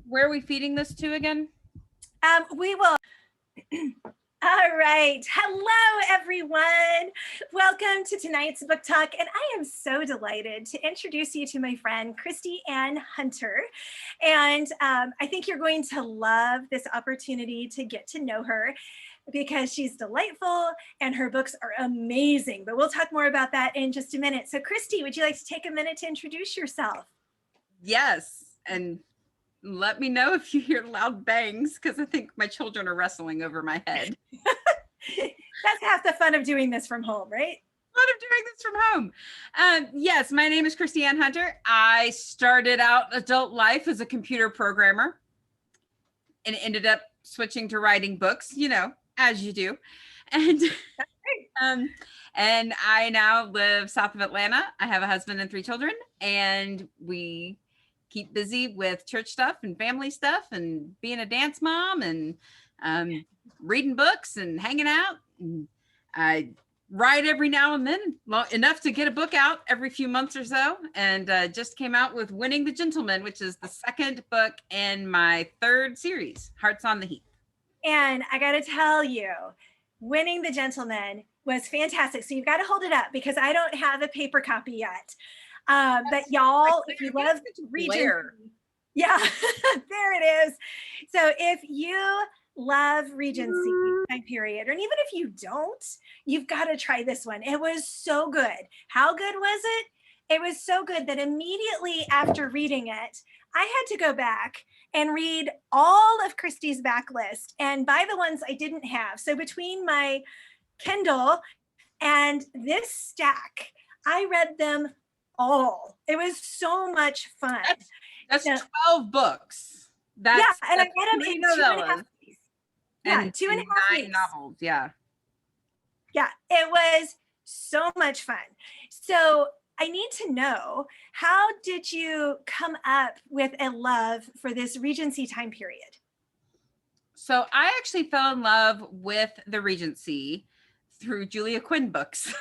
Where are we feeding this to again? We will. All right. Hello, everyone. Welcome to tonight's book talk. And I am so delighted to introduce you to my friend, Kristi Ann Hunter. And I think you're going to love this opportunity to get to know her because she's delightful and her books are amazing. But we'll talk more about that in just a minute. So Kristi, would you like to take a minute to introduce yourself? Yes. And let me know if you hear loud bangs, because I think my children are wrestling over my head. That's half the fun of doing this from home, right? Fun of doing this from home. Yes, my name is Kristi Ann Hunter. I started out adult life as a computer programmer and ended up switching to writing books, you know, as you do. And and I now live south of Atlanta. I have a husband and 3 children, and we keep busy with church stuff and family stuff and being a dance mom and reading books and hanging out. And I write every now and then, enough to get a book out every few months or so, and just came out with Winning the Gentleman, which is the 2nd book in my 3rd series, Hearts on the Heath. And I got to tell you, Winning the Gentleman was fantastic. So you've got to hold it up because I don't have a paper copy yet. But y'all, if you love Regency, yeah, there it is. So if you love Regency time period, and even if you don't, you've got to try this one. It was so good. How good was it? It was so good that immediately after reading it, I had to go back and read all of Kristi's backlist and buy the ones I didn't have. So between my Kindle and this stack, I read them all. It was so much fun. That's 12 books. And I read them in 2.5 days. Yeah, 2.5 9 novels. Yeah. Yeah, it was so much fun. So I need to know, how did you come up with a love for this Regency time period? So I actually fell in love with the Regency through Julia Quinn books.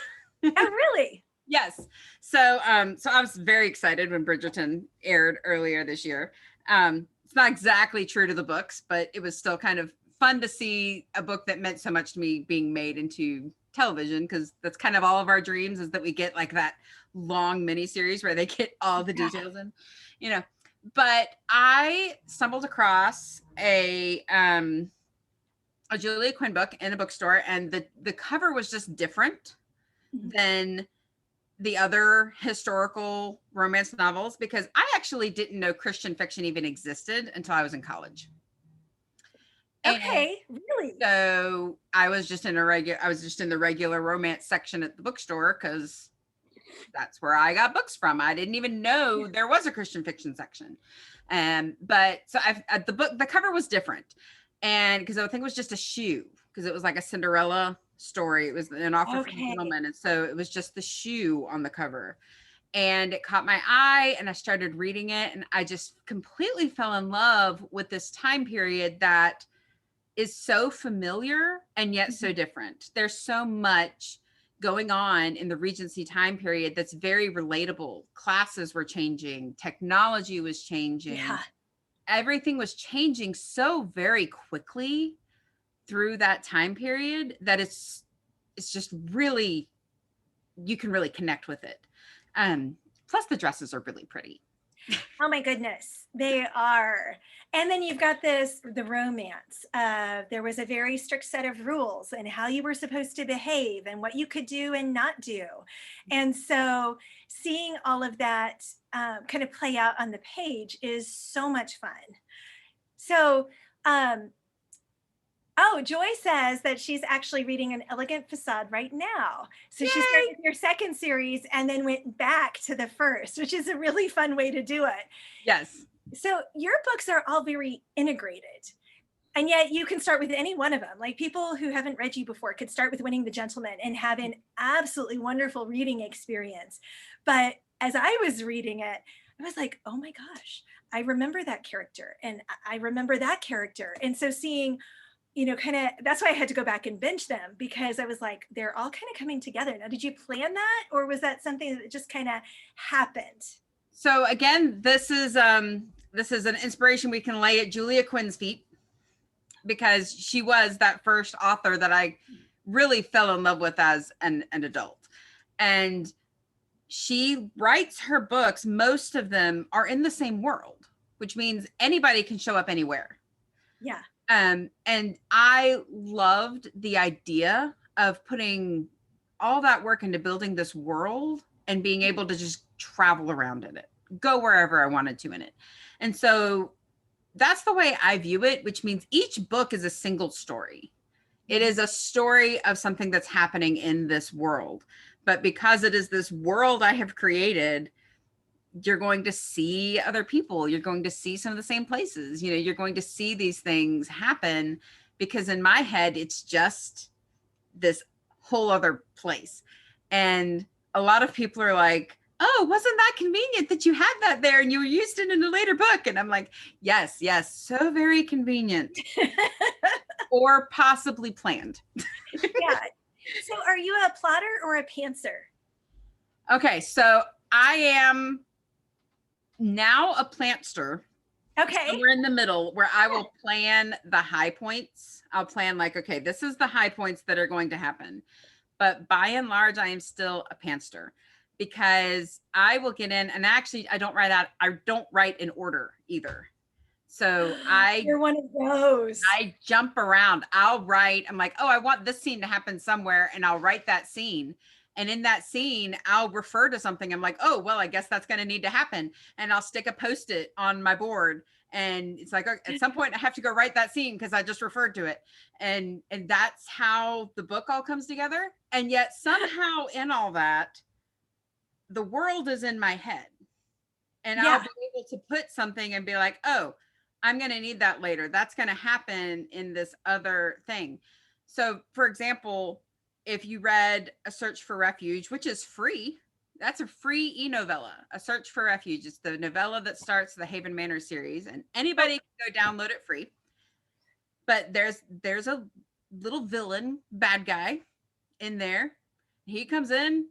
Oh, really? Yes. So I was very excited when Bridgerton aired earlier this year. It's not exactly true to the books, but it was still kind of fun to see a book that meant so much to me being made into television, because that's kind of all of our dreams, is that we get like that long miniseries where they get all the details in, you know. But I stumbled across a Julia Quinn book in a bookstore, and the cover was just different than the other historical romance novels, because I actually didn't know Christian fiction even existed until I was in college. Okay, really? So I was just in the regular romance section at the bookstore, because that's where I got books from. I didn't even know there was a Christian fiction section. But so the cover was different. And because I think it was just a shoe, because it was like a Cinderella story. It was an offer from a gentleman. And so it was just the shoe on the cover. And it caught my eye, and I started reading it. And I just completely fell in love with this time period that is so familiar and yet so different. There's so much going on in the Regency time period that's very relatable. Classes were changing, technology was changing. Yeah. Everything was changing so very quickly through that time period that it's just really, you can really connect with it. Plus the dresses are really pretty. Oh my goodness, they are. And then you've got the romance. There was a very strict set of rules and how you were supposed to behave and what you could do and not do. And so seeing all of that kind of play out on the page is so much fun. So, Joy says that she's actually reading An Elegant Facade right now. So Yay! She started your 2nd series and then went back to the 1st, which is a really fun way to do it. Yes. So your books are all very integrated. And yet you can start with any one of them. Like, people who haven't read you before could start with Winning the Gentleman and have an absolutely wonderful reading experience. But as I was reading it, I was like, oh my gosh, I remember that character and I remember that character. And so seeing, that's why I had to go back and binge them, because I was like, they're all kind of coming together. Now, did you plan that, or was that something that just kind of happened? So again, this is this is an inspiration we can lay at Julia Quinn's feet, because she was that first author that I really fell in love with as an adult. And she writes her books, most of them are in the same world, which means anybody can show up anywhere. Yeah. And I loved the idea of putting all that work into building this world and being able to just travel around in it, go wherever I wanted to in it. And so that's the way I view it, which means each book is a single story. It is a story of something that's happening in this world. But because it is this world I have created, you're going to see other people. You're going to see some of the same places. You know, you're going to see these things happen, because in my head, it's just this whole other place. And a lot of people are like, oh, wasn't that convenient that you had that there and you used it in a later book? And I'm like, yes, so very convenient. Or possibly planned. Yeah. So are you a plotter or a pantser? Okay, so I am now a plantster. Okay. So we're in the middle, where I will plan the high points. I'll plan like, okay, this is the high points that are going to happen. But by and large, I am still a pantster, because I will get in, and actually I don't write in order either. So You're one of those. I jump around. I'm like, oh, I want this scene to happen somewhere, and I'll write that scene. And in that scene, I'll refer to something. I'm like, oh, well, I guess that's going to need to happen. And I'll stick a Post-it on my board. And it's like, at some point I have to go write that scene because I just referred to it. And that's how the book all comes together. And yet somehow in all that, the world is in my head. And I'll be able to put something and be like, oh, I'm going to need that later. That's going to happen in this other thing. So, for example, if you read A Search for Refuge, which is free, that's a free e-novella, A Search for Refuge. It's the novella that starts the Haven Manor series, and anybody can go download it free. But there's a little villain, bad guy in there. He comes in,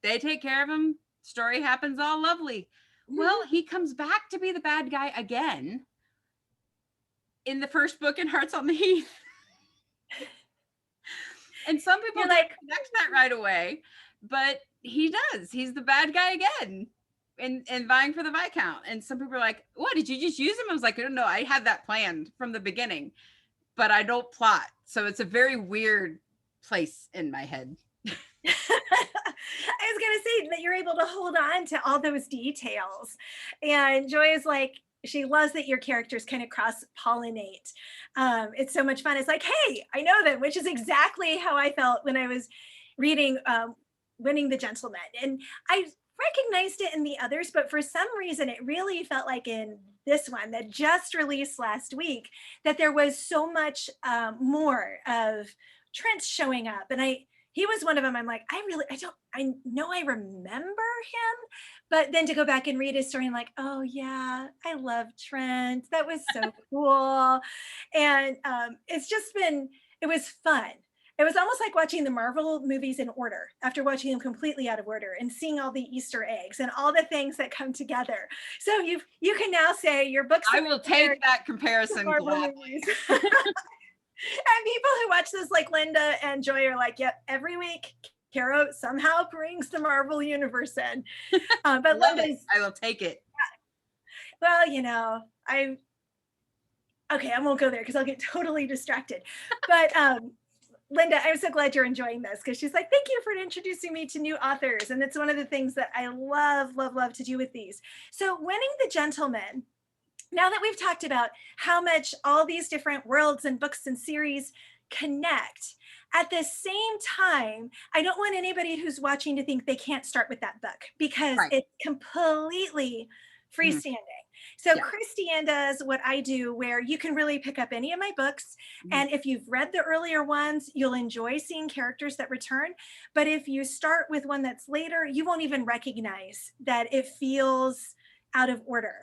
they take care of him, story happens all lovely. Well, he comes back to be the bad guy again in the first book in Hearts on the Heath. And some people don't connect that right away, but he does. He's the bad guy again and vying for the Viscount. And some people are like, what, did you just use him? I was like, no, I had that planned from the beginning, but I don't plot. So it's a very weird place in my head. I was going to say that you're able to hold on to all those details. And Joy is like, she loves that your characters kind of cross-pollinate. It's so much fun. It's like, hey, I know them, which is exactly how I felt when I was reading Winning the Gentleman. And I recognized it in the others, but for some reason, it really felt like in this one that just released last week, that there was so much more of Trent showing up. And he was one of them. I'm like, I know I remember him, but then to go back and read his story, I'm like, oh yeah, I love Trent. That was so cool. And it was fun. It was almost like watching the Marvel movies in order after watching them completely out of order and seeing all the Easter eggs and all the things that come together. So you can now say your books. I will take that comparison gladly. And people who watch this, like Linda and Joy, are like, yep, every week Cara somehow brings the Marvel universe in. But Linda, I will take it. Well, I won't go there because I'll get totally distracted. But Linda, I'm so glad you're enjoying this, because she's like, thank you for introducing me to new authors. And it's one of the things that I love to do with these. So Winning the Gentleman, now that we've talked about how much all these different worlds and books and series connect, at the same time, I don't want anybody who's watching to think they can't start with that book, because it's completely freestanding. So Kristi does what I do, where you can really pick up any of my books. And if you've read the earlier ones, you'll enjoy seeing characters that return. But if you start with one that's later, you won't even recognize that it feels out of order,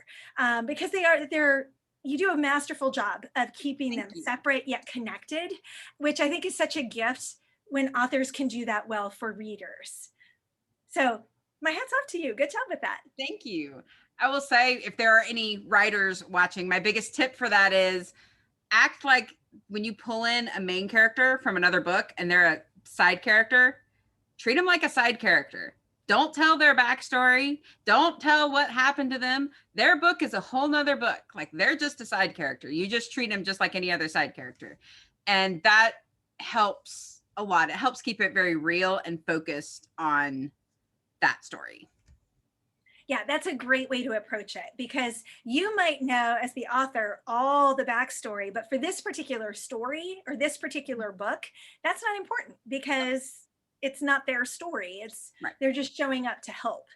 because you do a masterful job of keeping them separate yet connected, which I think is such a gift when authors can do that well for readers. So my hat's off to you. Good job with that. Thank you. I will say, if there are any writers watching, my biggest tip for that is act like when you pull in a main character from another book and they're a side character, treat them like a side character. Don't tell their backstory. Don't tell what happened to them. Their book is a whole nother book. Like, they're just a side character. You just treat them just like any other side character. And that helps a lot. It helps keep it very real and focused on that story. Yeah, that's a great way to approach it, because you might know as the author all the backstory, but for this particular story or this particular book, that's not important because it's not their story. It's Right. They're just showing up to help.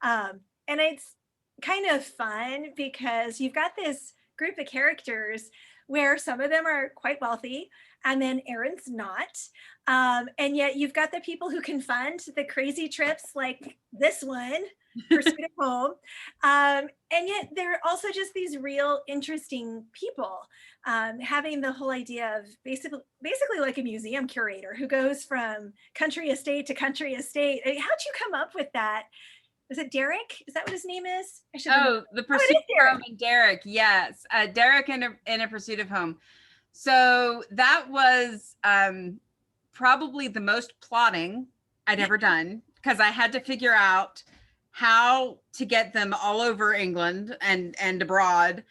And it's kind of fun because you've got this group of characters where some of them are quite wealthy and then Aaron's not. And yet you've got the people who can fund the crazy trips like this one, Pursuit of Home. And yet they're also just these real interesting people, having the whole idea of basically like a museum curator who goes from country estate to country estate. How'd you come up with that? Is it Derek? Is that what his name is? The Pursuit of Home and Derek. Yes. Derek in a Pursuit of Home. So that was probably the most plotting I'd ever done, because I had to figure out how to get them all over England and abroad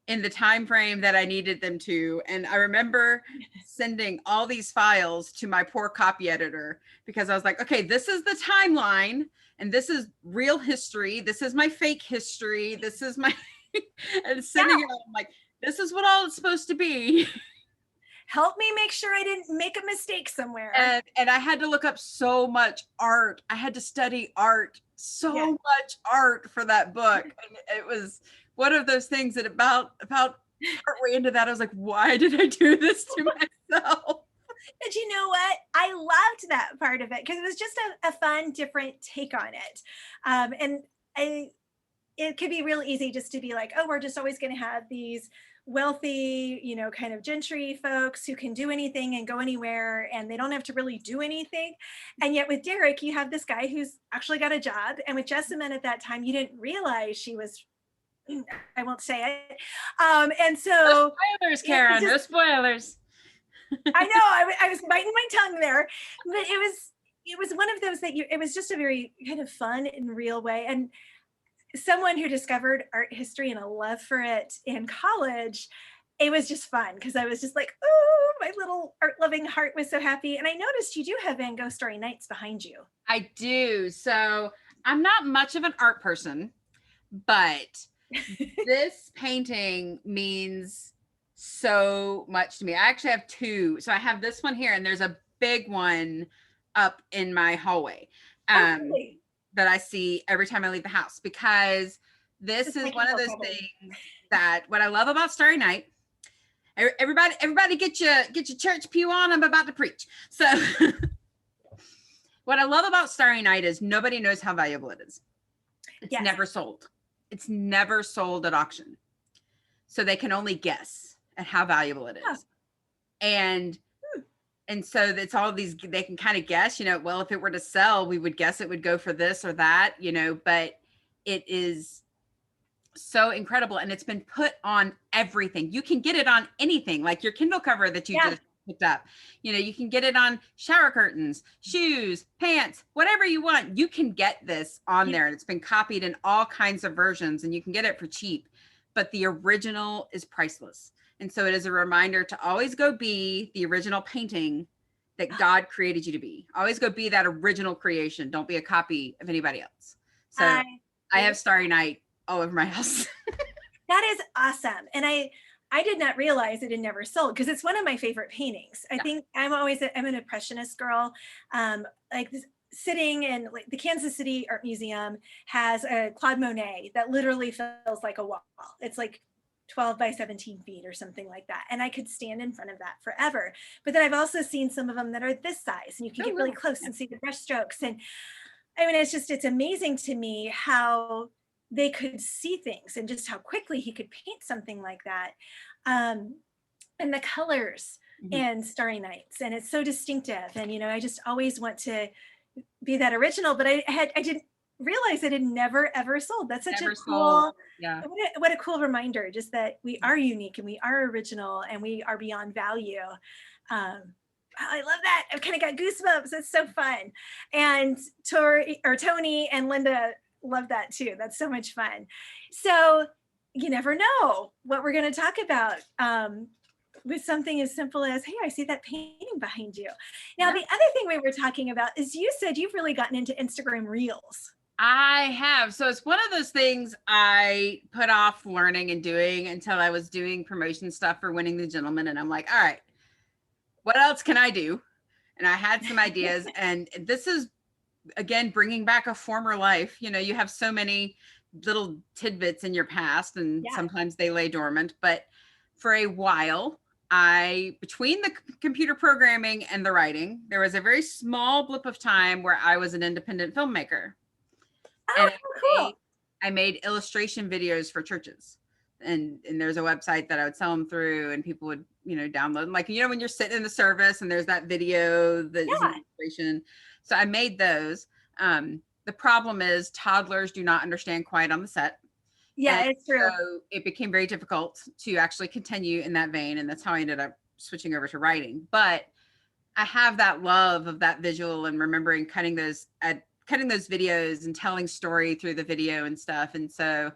in the time frame that I needed them to. And I remember sending all these files to my poor copy editor because I was like, okay, this is the timeline and this is real history. This is my fake history. This is my, and sending it out, I'm like, this is what all it's supposed to be. Help me make sure I didn't make a mistake somewhere. And I had to look up so much art. I had to study art, much art for that book. And it was one of those things that about partway into that, I was like, why did I do this to myself? But you know what? I loved that part of it because it was just a fun, different take on it. And it could be real easy just to be like, oh, we're just always going to have these wealthy, kind of gentry folks who can do anything and go anywhere and they don't have to really do anything. And yet with Derek, you have this guy who's actually got a job. And with Jessamine at that time, you didn't realize she was, I won't say it. And so no spoilers, Cara, no spoilers. I know I was biting my tongue there, but it was one of those that it was just a very kind of fun and real way. And someone who discovered art history and a love for it in college, it was just fun because I was just like, oh, my little art loving heart was so happy. And I noticed you do have Van Gogh Starry Nights behind you. I do. So I'm not much of an art person, but this painting means so much to me. I actually have two. So I have this one here and there's a big one up in my hallway. Really? That I see every time I leave the house, because this is one of those things that what I love about Starry Night. Everybody get your church pew on. I'm about to preach. So what I love about Starry Night is nobody knows how valuable it is. It's never sold. It's never sold at auction. So they can only guess at how valuable it is. Yeah. And so it's all these, they can kind of guess, well, if it were to sell, we would guess it would go for this or that, but it is so incredible. And it's been put on everything. You can get it on anything, like your Kindle cover that you just picked up. You can get it on shower curtains, shoes, pants, whatever you want. You can get this on there. And it's been copied in all kinds of versions and you can get it for cheap, but the original is priceless. And so it is a reminder to always go be the original painting that God created you to be. Always go be that original creation. Don't be a copy of anybody else. So I have Starry Night all over my house. That is awesome. And I did not realize it had never sold because it's one of my favorite paintings. I think I'm an impressionist girl. Like this, sitting in like the Kansas City Art Museum has a Claude Monet that literally feels like a wall. It's like 12 by 17 feet or something like that. And I could stand in front of that forever. But then I've also seen some of them that are this size and you can get really close and see the brush strokes. And I mean, it's amazing to me how they could see things and just how quickly he could paint something like that. And the colors in Starry Nights. And it's so distinctive. And, I just always want to be that original, but I didn't realized it had never ever sold. That's such Never a sold. cool, Yeah. what a cool reminder, just that we are unique and we are original and we are beyond value. I love that. I've kind of got goosebumps. It's so fun. And Tony and Linda love that too. That's so much fun. So you never know what we're going to talk about. With something as simple as, hey, I see that painting behind you. Now, Yeah. the other thing we were talking about is you said you've really gotten into Instagram Reels. I have. So it's one of those things I put off learning and doing until I was doing promotion stuff for Winning the Gentleman. And I'm like, all right, what else can I do? And I had some ideas. And this is, again, bringing back a former life. You know, you have so many little tidbits in your past, and sometimes they lay dormant. But for a while, between the computer programming and the writing, there was a very small blip of time where I was an independent filmmaker. Oh, And cool. I made illustration videos for churches. And there's a website that I would sell them through, and people would, you know, download them. Like, you know, when you're sitting in the service and there's that video that is an illustration. So I made those. The problem is toddlers do not understand quiet on the set. Yeah, And it's true. so it became very difficult to actually continue in that vein. And that's how I ended up switching over to writing. But I have that love of that visual and remembering cutting those videos and telling story through the video and stuff. And so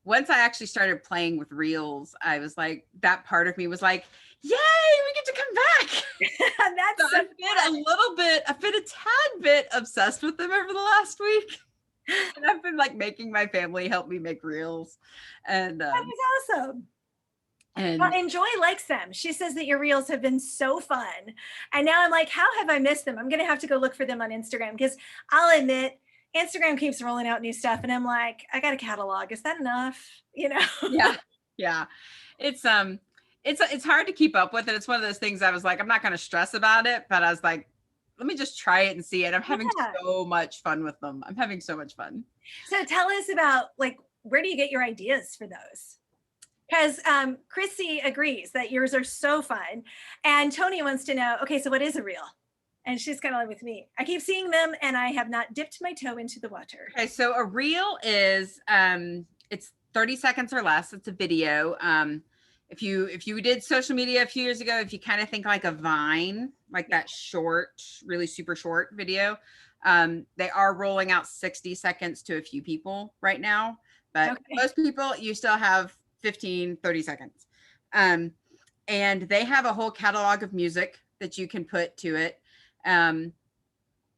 once I actually started playing with reels, I was like, that part of me was like, yay, we get to come back. That's so I've been a tad bit obsessed with them over the last week. And I've been like making my family help me make reels. And that is awesome. And well, Joy likes them. She says that your reels have been so fun. And now I'm like, how have I missed them? I'm going to have to go look for them on Instagram, because I'll admit, Instagram keeps rolling out new stuff. And I'm like, I got a catalog. Is that enough? You know? Yeah. It's hard to keep up with it. It's one of those things I was like, I'm not going to stress about it, but I was like, let me just try it and see it. I'm having so much fun with them. I'm having so much fun. So tell us about, like, where do you get your ideas for those? Because Kristi agrees that yours are so fun. And Tony wants to know, okay, so what is a reel? And she's kind of like with me. I keep seeing them and I have not dipped my toe into the water. Okay, so a reel is, it's 30 seconds or less. It's a video. If you did social media a few years ago, if you kind of think like a Vine, like that short, really super short video, they are rolling out 60 seconds to a few people right now. But most people, you still have 15, 30 seconds. And they have a whole catalog of music that you can put to it.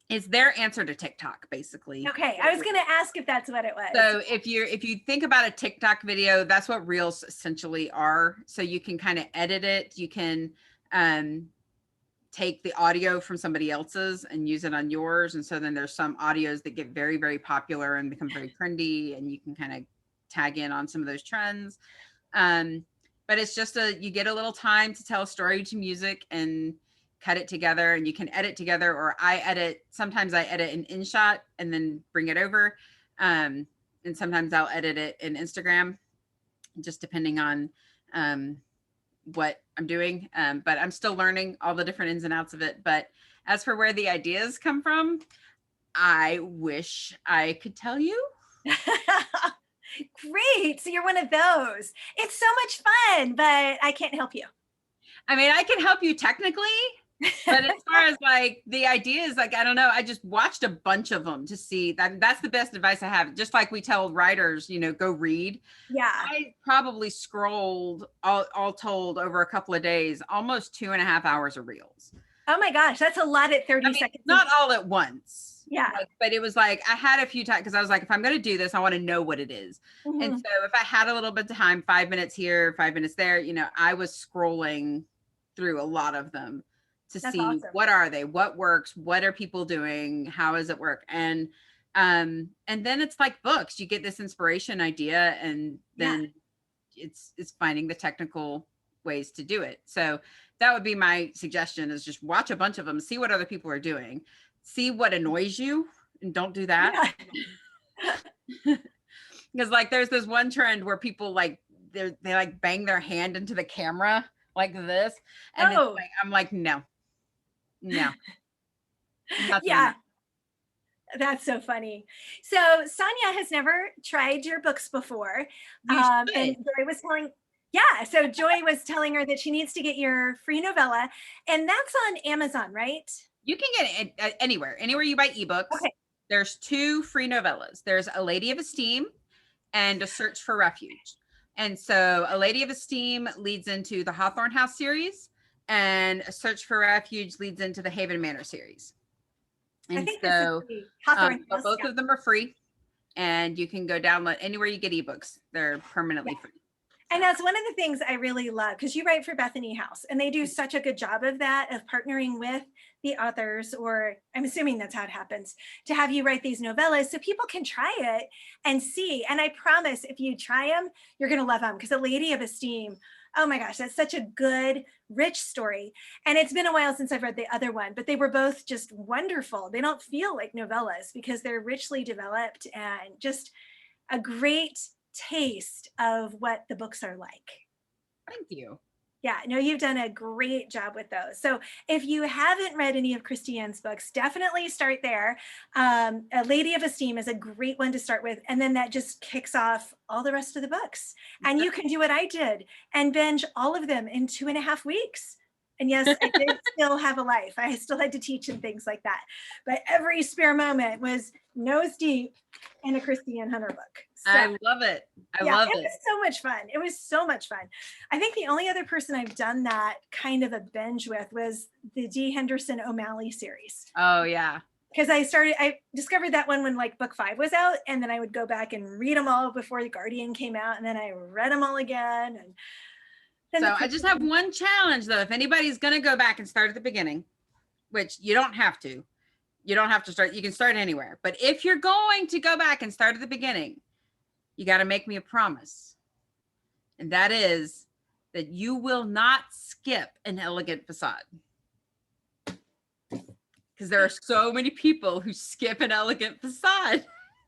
It's their answer to TikTok, basically. Okay, I was going to ask if that's what it was. So if you think about a TikTok video, that's what reels essentially are. So you can kind of edit it. You can take the audio from somebody else's and use it on yours. And so then there's some audios that get very, very popular and become very trendy, and you can kind of tag in on some of those trends. But it's just you get a little time to tell a story to music and cut it together, and you can edit together, or sometimes I edit an InShot and then bring it over. And sometimes I'll edit it in Instagram, just depending on what I'm doing. But I'm still learning all the different ins and outs of it. But as for where the ideas come from, I wish I could tell you. Great. So you're one of those. It's so much fun, but I can't help you. I mean, I can help you technically, but as far as like the ideas, like, I don't know, I just watched a bunch of them to see that's the best advice I have. Just like we tell writers, you know, go read. Yeah. I probably scrolled all told over a couple of days, almost 2.5 hours of reels. Oh my gosh. That's a lot at 30 seconds. Not all at once. Yeah. But it was like, I had a few times, because I was like, if I'm going to do this, I want to know what it is. Mm-hmm. And so if I had a little bit of time, 5 minutes here, 5 minutes there, you know, I was scrolling through a lot of them to see what are they, what works, what are people doing, how does it work? And then it's like books, you get this inspiration idea, and then it's finding the technical ways to do it. So that would be my suggestion, is just watch a bunch of them, see what other people are doing, see what annoys you, and don't do that. Because like there's this one trend where people like they like bang their hand into the camera like this, and I'm like, no. Yeah. That's so funny. So Sonia has never tried your books before. You should. And Joy was telling, yeah, so Joy was telling her that she needs to get your free novella, and that's on Amazon, right? You can get it anywhere you buy ebooks. Okay. There's 2 free novellas. There's A Lady of Esteem and A Search for Refuge. And so A Lady of Esteem leads into the Hawthorne House series, and A Search for Refuge leads into the Haven Manor series. And I think so this is the Hawthorne House, both of them are free, and you can go download anywhere you get ebooks. They're permanently free. And that's one of the things I really love, because you write for Bethany House and they do such a good job of that, of partnering with the authors, or I'm assuming that's how it happens, to have you write these novellas so people can try it and see. And I promise if you try them, you're going to love them, because A Lady of Esteem, oh my gosh, that's such a good, rich story. And it's been a while since I've read the other one, but they were both just wonderful. They don't feel like novellas because they're richly developed and just a great taste of what the books are like. Thank you. Yeah, no, you've done a great job with those. So if you haven't read any of Kristi Ann's books, definitely start there. A Lady of Esteem is a great one to start with. And then that just kicks off all the rest of the books. And you can do what I did and binge all of them in 2.5 weeks. And yes, I did still have a life. I still had to teach and things like that. But every spare moment was nose deep in a Kristi Ann Hunter book. So, I love it. I love it. It was so much fun. It was so much fun. I think the only other person I've done that kind of a binge with was the D. Henderson O'Malley series. Oh, yeah. Because I discovered that one when like book 5 was out, and then I would go back and read them all before The Guardian came out, and then I read them all again. And so I just have one challenge though. If anybody's going to go back and start at the beginning, which you don't have to start, you can start anywhere. But if you're going to go back and start at the beginning, you got to make me a promise. And that is that you will not skip An Elegant Facade. Because there are so many people who skip An Elegant Facade.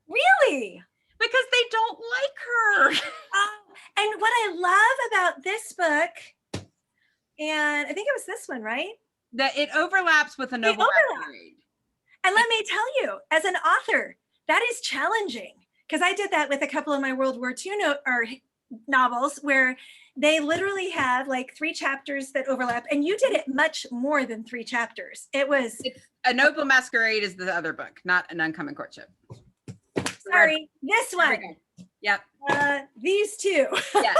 Really? Because they don't like her. And what I love about this book, and I think it was this one, right? That it overlaps with A Noble Masquerade. And let me tell you, as an author, that is challenging, because I did that with a couple of my World War II novels where they literally have like 3 chapters that overlap, and you did it much more than 3 chapters. It's A Noble Masquerade is the other book, not An Uncommon Courtship. Sorry, this one. Yep. These 2. Yeah.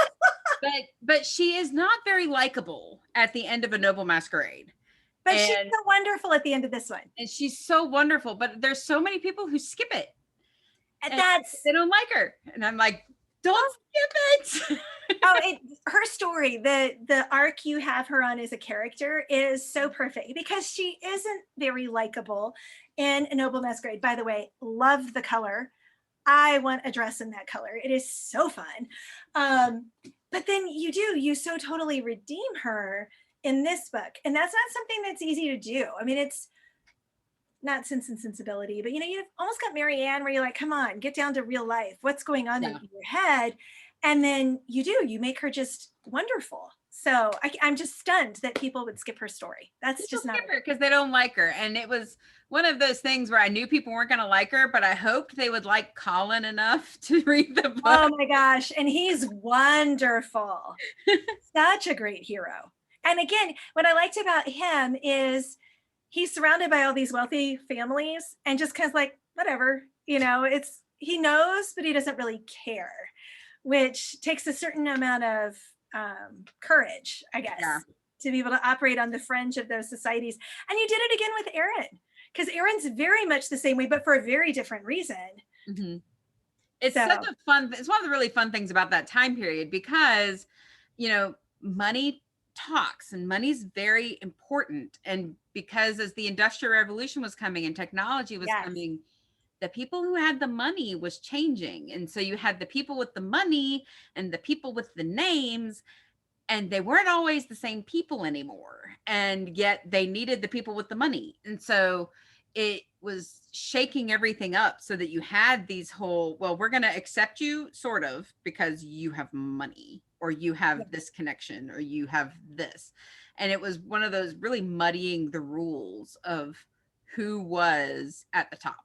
But she is not very likable at the end of A Noble Masquerade. But she's so wonderful at the end of this one. And she's so wonderful, but there's so many people who skip it. And they don't like her. And I'm like, don't skip it. Her story, the arc you have her on as a character is so perfect, because she isn't very likable in A Noble Masquerade. By the way, love the color. I want a dress in that color. It is so fun. But then you so totally redeem her in this book. And that's not something that's easy to do. I mean, it's not Sense and Sensibility, but you've almost got Marianne where you're like, come on, get down to real life. What's going on in your head? And then you make her just wonderful. So I'm just stunned that people would skip her story. That's just not because they don't like her. And it was one of those things where I knew people weren't going to like her, but I hoped they would like Colin enough to read the book. Oh my gosh. And he's wonderful. Such a great hero. And again, what I liked about him is he's surrounded by all these wealthy families and just kind of like, whatever, he knows, but he doesn't really care, which takes a certain amount of courage, I guess, to be able to operate on the fringe of those societies. And you did it again with Aaron, because Aaron's very much the same way, but for a very different reason. Mm-hmm. It's one of the really fun things about that time period, because, money talks and money's very important. And because as the Industrial Revolution was coming and technology was coming, the people who had the money was changing. And so you had the people with the money and the people with the names, and they weren't always the same people anymore. And yet they needed the people with the money. And so it was shaking everything up so that you had these whole, well, we're going to accept you sort of because you have money, or you have this connection, or you have this. And it was one of those really muddying the rules of who was at the top.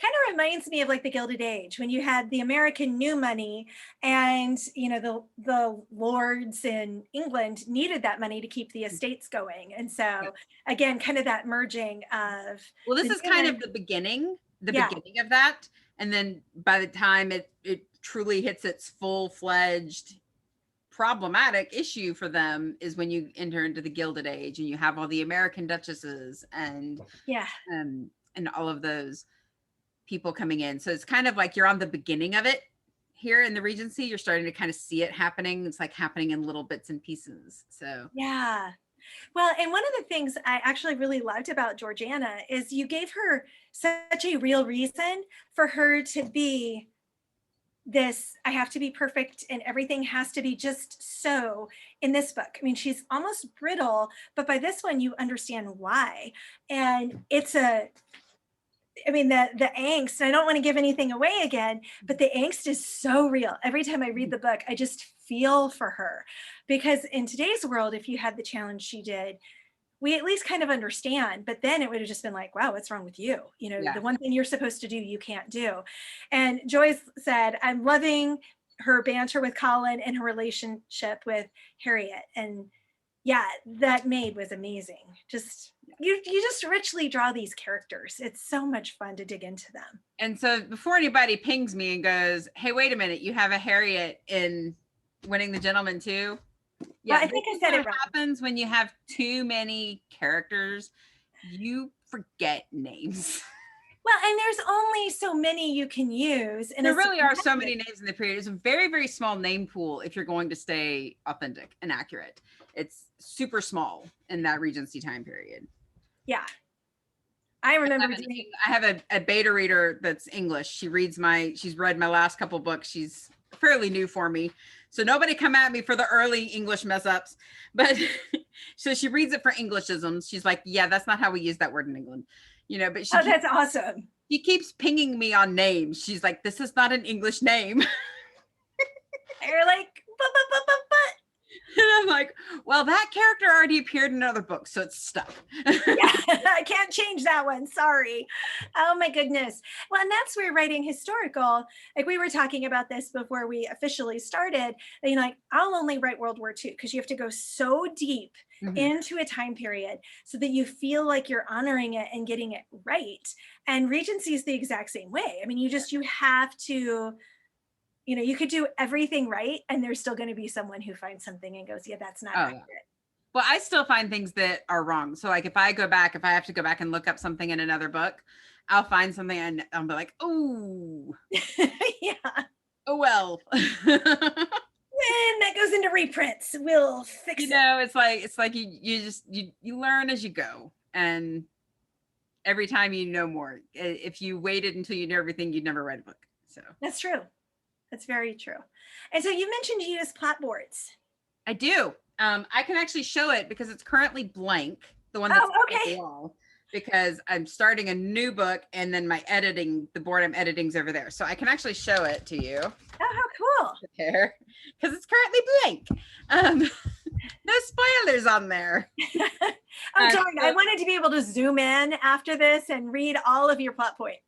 kind of reminds me of like the Gilded Age, when you had the American new money, and the lords in England needed that money to keep the estates going. And so again, kind of that merging of Well, this the is new kind money. of the beginning Yeah. of that. And then by the time it truly hits its full-fledged problematic issue for them is when you enter into the Gilded Age and you have all the American duchesses and all of those people coming in. So it's kind of like you're on the beginning of it here in the Regency. You're starting to kind of see it happening. It's like happening in little bits and pieces. So Yeah. Well, and one of the things I actually really loved about Georgiana is you gave her such a real reason for her to be this, I have to be perfect and everything has to be just so in this book. I mean, she's almost brittle, but by this one, you understand why. And it's I mean, the angst, I don't want to give anything away again, but the angst is so real. Every time I read the book, I just feel for her, because in today's world, if you had the challenge she did, we at least kind of understand, but then it would have just been like, wow, what's wrong with you? The one thing you're supposed to do, you can't do. And Joyce said, I'm loving her banter with Colin and her relationship with Harriet. And yeah, that maid was amazing. Just, you just richly draw these characters. It's so much fun to dig into them. And so before anybody pings me and goes, hey, wait a minute, you have a Harriet in Winning the Gentleman too? Yeah, well, I think I said it wrong. Happens when you have too many characters, you forget names. Well, and there's only so many you can use. And there really are so many names in the period. It's a very, very small name pool if you're going to stay authentic and accurate. It's super small in that Regency time period. Yeah. I remember I have a beta reader that's English. She's read my last couple books. She's fairly new for me. So nobody come at me for the early English mess ups. But so she reads it for Englishisms. She's like, yeah, that's not how we use that word in England. But she that's awesome. She keeps pinging me on names. She's like, this is not an English name. You're like, but. And I'm like, well, that character already appeared in another book, so it's stuck. Yeah, I can't change that one. Sorry. Oh my goodness. Well, and that's where writing historical, like we were talking about this before we officially started, like, I'll only write World War II because you have to go so deep into a time period so that you feel like you're honoring it and getting it right. And Regency is the exact same way. I mean, you have to, you could do everything right, and there's still going to be someone who finds something and goes, yeah, that's not accurate. Well, I still find things that are wrong. So like if I have to go back and look up something in another book, I'll find something and I'll be like, oh, yeah. Oh, well. When that goes into reprints, we'll fix it. It's like you learn as you go. And every time you know more. If you waited until you knew everything, you'd never write a book. So that's true. That's very true. And so you mentioned you use plot boards. I do. I can actually show it because it's currently blank. The one that's on the wall, because I'm starting a new book, and then the board I'm editing is over there. So I can actually show it to you. Oh, how cool. There, because it's currently blank. No spoilers on there. Oh, darn. I wanted to be able to zoom in after this and read all of your plot points.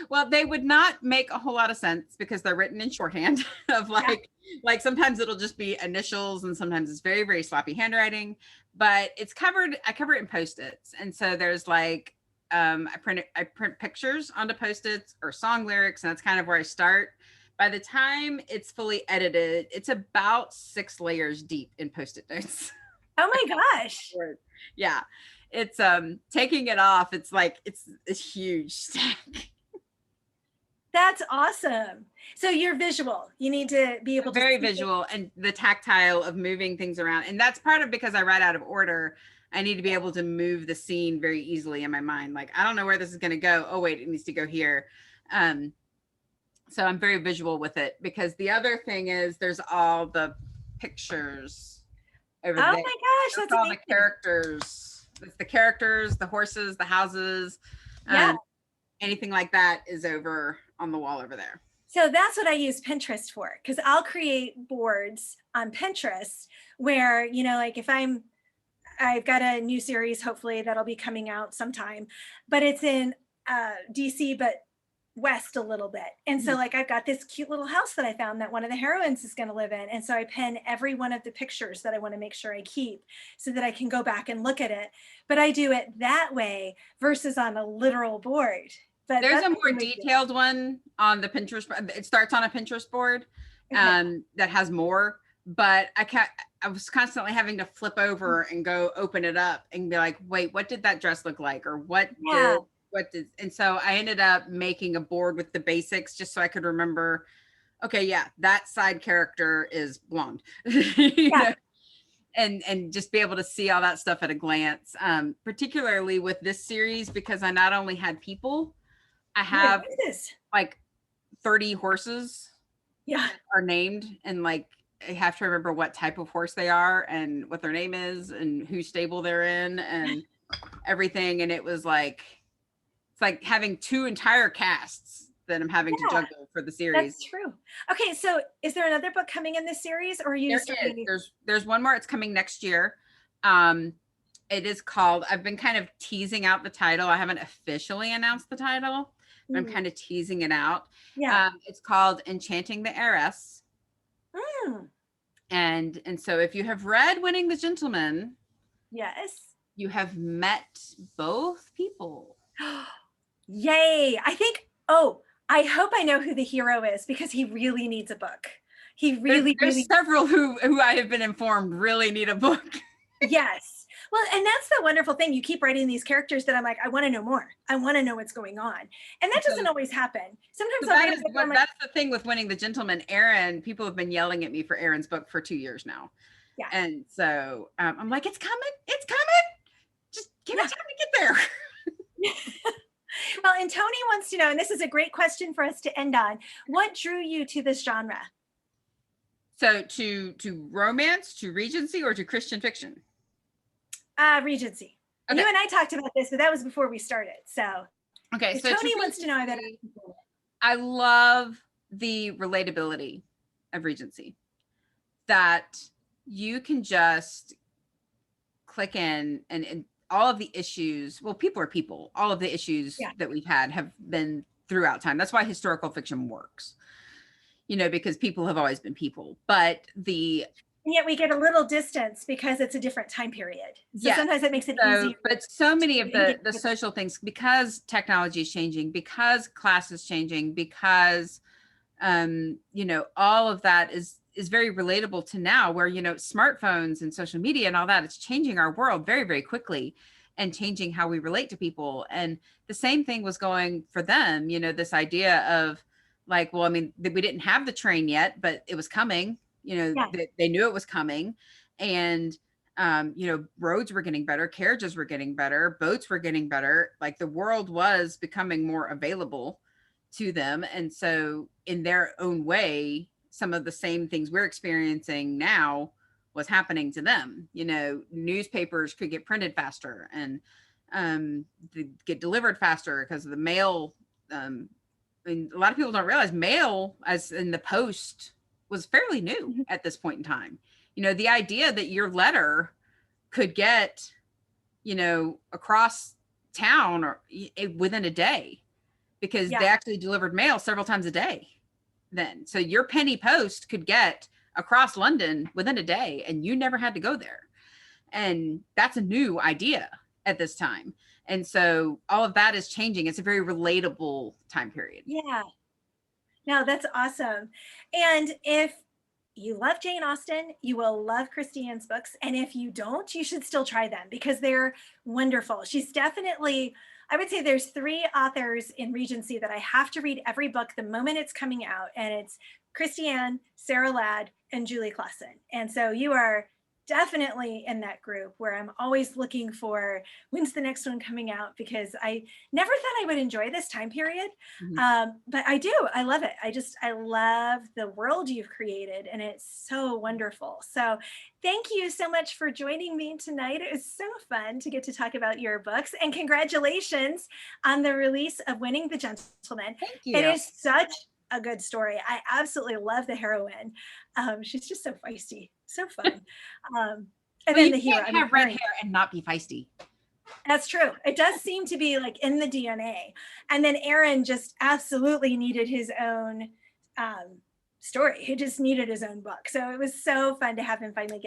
Well, they would not make a whole lot of sense because they're written in shorthand of like sometimes it'll just be initials and sometimes it's very, very sloppy handwriting, but I cover it in Post-its. And so there's like, I print pictures onto Post-its or song lyrics, and that's kind of where I start. By the time it's fully edited, it's about 6 layers deep in Post-it notes. Oh my gosh. Yeah. It's taking it off. It's like, it's a huge stack. That's awesome. So you're visual. You need to be able to very visual, and the tactile of moving things around. And that's part of because I write out of order. I need to be able to move the scene very easily in my mind. Like, I don't know where this is going to go. Oh, wait, it needs to go here. So I'm very visual with it, because the other thing is there's all the pictures over there. Oh my gosh, that's all amazing. The characters. It's the characters, the horses, the houses. Anything like that is over on the wall over there. So that's what I use Pinterest for, because I'll create boards on Pinterest where, like if I've got a new series, hopefully that'll be coming out sometime, but it's in DC, but west a little bit. And so like I've got this cute little house that I found that one of the heroines is going to live in. And so I pin every one of the pictures that I want to make sure I keep so that I can go back and look at it. But I do it that way versus on a literal board. But there's a more detailed one on the Pinterest. It starts on a Pinterest board that has more, but I was constantly having to flip over and go open it up and be like, wait, what did that dress look like? Or what did, and so I ended up making a board with the basics just so I could remember, okay, yeah, that side character is blonde. You know? And just be able to see all that stuff at a glance, particularly with this series, because I not only had people, I have like 30 horses are named, and like I have to remember what type of horse they are and what their name is and whose stable they're in and everything. And it was like, it's like having 2 entire casts that I'm having to juggle for the series. That's true. Okay, so is there another book coming in this series, or are you? There's one more. It's coming next year. It is called, I've been kind of teasing out the title. I haven't officially announced the title, but I'm kind of teasing it out. It's called Enchanting the Heiress. And so if you have read Winning the Gentleman, you have met both people. Yay. I think, I hope I know who the hero is, because he really needs a book. There's several who I have been informed really need a book. Yes. Well, and that's the wonderful thing. You keep writing these characters that I'm like, I want to know more. I want to know what's going on. And that doesn't always happen. Sometimes that's the thing with Winning the Gentleman. Aaron, people have been yelling at me for Aaron's book for 2 years now. And so I'm like, it's coming. Just give me time to get there. Well, and Tony wants to know, and this is a great question for us to end on, what drew you to this genre? So to romance, to Regency, or to Christian fiction? Regency. Okay. You and I talked about this, but that was before we started. So okay, so Tony wants to know that. I love the relatability of Regency, that you can just click in and all of the issues, well, people are people. All of the issues that we've had have been throughout time. That's why historical fiction works, because people have always been people. But and yet we get a little distance because it's a different time period. So sometimes it makes it easier. But so many of the social things, because technology is changing, because class is changing, because all of that is very relatable to now, where smartphones and social media and all that, it's changing our world very, very quickly and changing how we relate to people. And the same thing was going for them, this idea of like, well, I mean, we didn't have the train yet, but it was coming, they knew it was coming. And roads were getting better, carriages were getting better, boats were getting better, like the world was becoming more available to them. And so in their own way, some of the same things we're experiencing now was happening to them. Newspapers could get printed faster and get delivered faster because of the mail. A lot of people don't realize mail, as in the post, was fairly new at this point in time. The idea that your letter could get, across town or within a day, because they actually delivered mail several times a day then. So your penny post could get across London within a day and you never had to go there. And that's a new idea at this time. And so all of that is changing. It's a very relatable time period. Yeah. No, that's awesome. And if you love Jane Austen, you will love Kristi Ann's books. And if you don't, you should still try them because they're wonderful. She's definitely, I would say there's 3 authors in Regency that I have to read every book the moment it's coming out. And it's Kristi Ann, Sarah Ladd, and Julie Klassen. And so you are definitely in that group where I'm always looking for when's the next one coming out, because I never thought I would enjoy this time period. But I do, I love it. I love the world you've created and it's so wonderful. So thank you so much for joining me tonight. It was so fun to get to talk about your books, and congratulations on the release of Winning the Gentleman. Thank you. It is such a good story. I absolutely love the heroine. She's just so feisty, so fun. And then the hero. You can't have red hair and not be feisty. That's true. It does seem to be like in the DNA. And then Aaron just absolutely needed his own story. He just needed his own book. So it was so fun to have him finally get